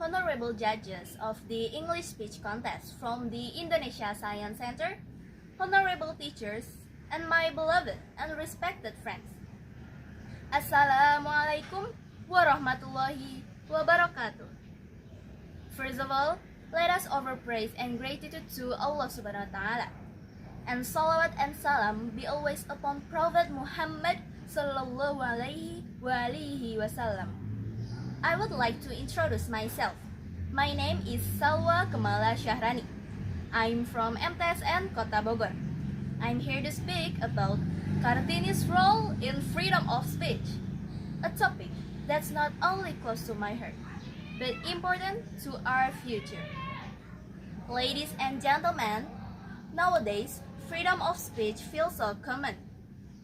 honorable judges of the English speech contest from the Indonesia Science Center, honorable teachers, and my beloved and respected friends. Assalamualaikum warahmatullahi wabarakatuh. First of all, let us offer praise and gratitude to Allah Subhanahu wa Ta'ala. And salawat and salam be always upon Prophet Muhammad sallallahu alaihi wasallam. I would like to introduce myself. My name is Salwa Kemala Syahrani. I'm from MTSN Kota Bogor. I'm here to speak about Kartini's role in freedom of speech, a topic that's not only close to my heart, but important to our future. Ladies and gentlemen, nowadays, freedom of speech feels so common,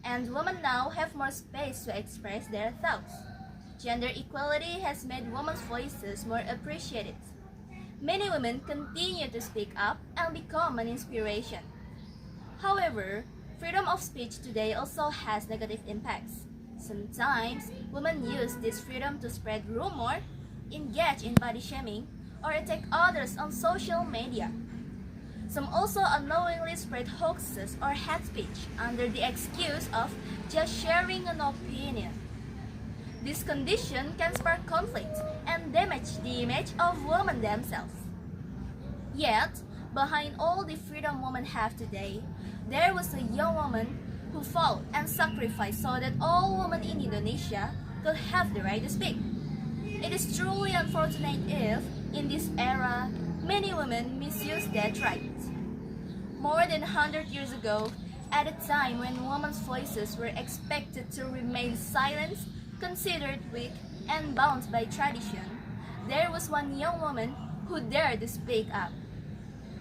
and women now have more space to express their thoughts. Gender equality has made women's voices more appreciated. Many women continue to speak up and become an inspiration. However, freedom of speech today also has negative impacts. Sometimes, women use this freedom to spread rumor, engage in body shaming, or attack others on social media. Some also unknowingly spread hoaxes or hate speech under the excuse of just sharing an opinion. This condition can spark conflict and damage the image of women themselves. Yet, behind all the freedom women have today, there was a young woman who fought and sacrificed so that all women in Indonesia could have the right to speak. It is truly unfortunate if, in this era, many women misuse that right. More than 100 years ago, at a time when women's voices were expected to remain silent, considered weak, and bound by tradition, there was one young woman who dared to speak up.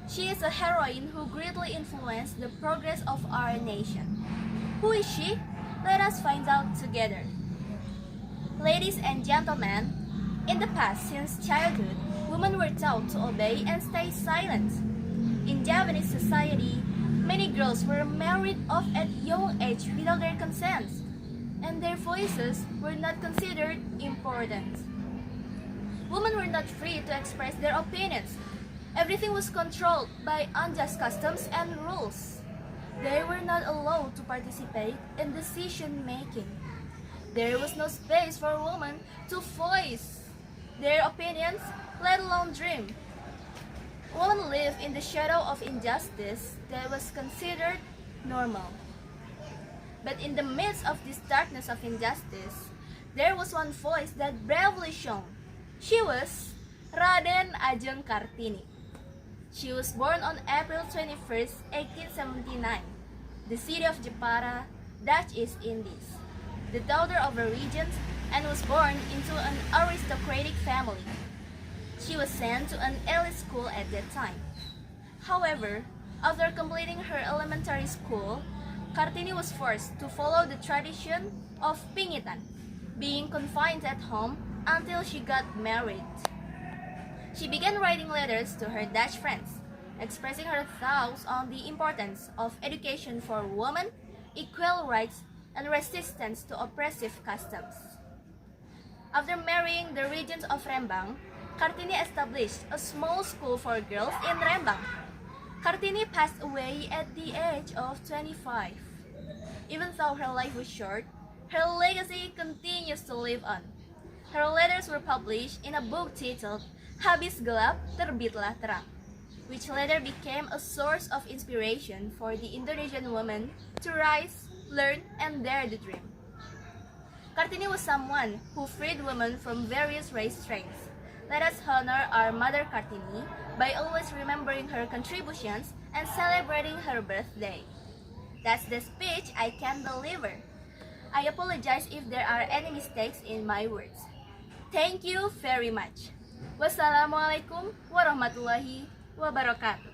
She is a heroine who greatly influenced the progress of our nation. Who is she? Let us find out together. Ladies and gentlemen, in the past, since childhood, women were taught to obey and stay silent. In Japanese society, many girls were married off at young age without their consent, and their voices were not considered important. Women were not free to express their opinions. Everything was controlled by unjust customs and rules. They were not allowed to participate in decision making. There was no space for women to voice their opinions, let alone dream. Women lived in the shadow of injustice that was considered normal. But in the midst of this darkness of injustice, there was one voice that bravely shone. She was Raden Ajeng Kartini. She was born on April 21st, 1879, the city of Jepara, Dutch East Indies, the daughter of a regent, and was born into an aristocratic family. She was sent to an elite school at that time. However, after completing her elementary school, Kartini was forced to follow the tradition of pingitan, being confined at home until she got married. She began writing letters to her Dutch friends, expressing her thoughts on the importance of education for women, equal rights, and resistance to oppressive customs. After marrying the regent of Rembang, Kartini established a small school for girls in Rembang. Kartini passed away at the age of 25. Even though her life was short, her legacy continues to live on. Her letters were published in a book titled Habis Gelap Terbitlah Terang, which later became a source of inspiration for the Indonesian women to rise, learn, and dare to dream. Kartini was someone who freed women from various race strains. Let us honor our mother Kartini by always remembering her contributions and celebrating her birthday. That's the speech I can deliver. I apologize if there are any mistakes in my words. Thank you very much. Wassalamualaikum warahmatullahi wabarakatuh.